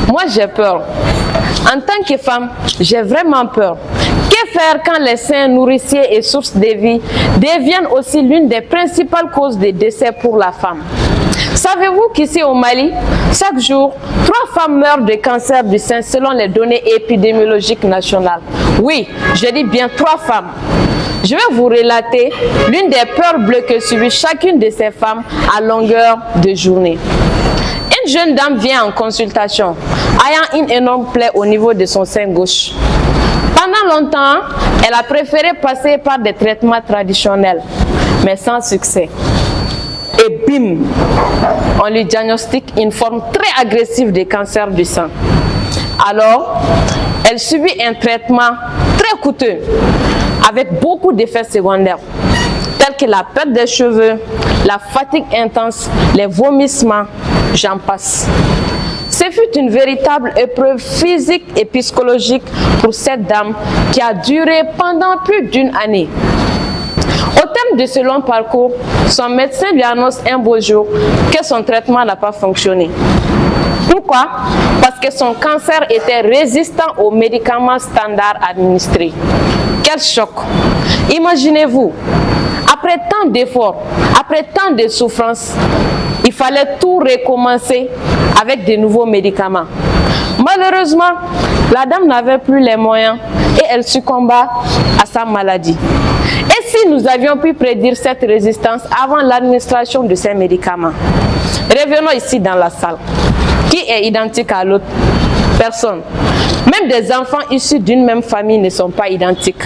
Moi, j'ai peur. En tant que femme, j'ai vraiment peur. Que faire quand les seins nourriciers et sources de vie deviennent aussi l'une des principales causes de décès pour la femme? Savez-vous qu'ici au Mali, chaque jour, 3 femmes meurent de cancer du sein selon les données épidémiologiques nationales? Oui, je dis bien 3 femmes. Je vais vous relater l'une des peurs bleues que subit chacune de ces femmes à longueur de journée. Une jeune dame vient en consultation, ayant une énorme plaie au niveau de son sein gauche. Pendant longtemps, elle a préféré passer par des traitements traditionnels, mais sans succès. Et bim, on lui diagnostique une forme très agressive de cancer du sein. Alors, elle subit un traitement très coûteux, avec beaucoup d'effets secondaires, tels que la perte des cheveux, la fatigue intense, les vomissements, j'en passe. Ce fut une véritable épreuve physique et psychologique pour cette dame qui a duré pendant plus d'1 année. Au terme de ce long parcours, son médecin lui annonce un beau jour que son traitement n'a pas fonctionné. Pourquoi? Parce que son cancer était résistant aux médicaments standards administrés. Quel choc! Imaginez-vous, après tant d'efforts, après tant de souffrances, il fallait tout recommencer avec de nouveaux médicaments. Malheureusement, la dame n'avait plus les moyens et elle succomba à sa maladie. Et si nous avions pu prédire cette résistance avant l'administration de ces médicaments? Revenons ici dans la salle. Qui est identique à l'autre? Personne. Même des enfants issus d'une même famille ne sont pas identiques.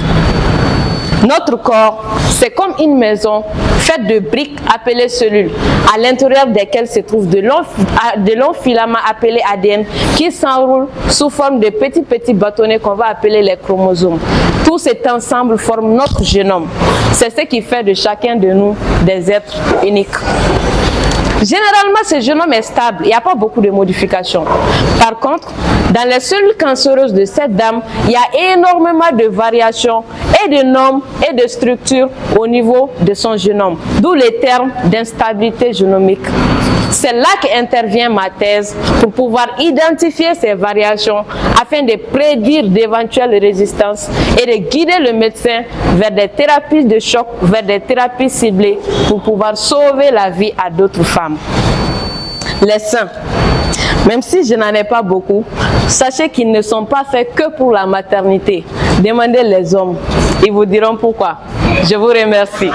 Notre corps, c'est comme une maison faite de briques appelées cellules, à l'intérieur desquelles se trouvent de longs filaments appelés ADN qui s'enroulent sous forme de petits bâtonnets qu'on va appeler les chromosomes. Tout cet ensemble forme notre génome. C'est ce qui fait de chacun de nous des êtres uniques. Généralement, ce génome est stable, il n'y a pas beaucoup de modifications. Par contre, dans les cellules cancéreuses de cette dame, il y a énormément de variations et de normes et de structures au niveau de son génome, d'où les termes d'instabilité génomique. C'est là qu'intervient ma thèse pour pouvoir identifier ces variations afin de prédire d'éventuelles résistances et de guider le médecin vers des thérapies de choc, vers des thérapies ciblées pour pouvoir sauver la vie à d'autres femmes. Les seins, même si je n'en ai pas beaucoup, sachez qu'ils ne sont pas faits que pour la maternité. Demandez les hommes, ils vous diront pourquoi. Je vous remercie.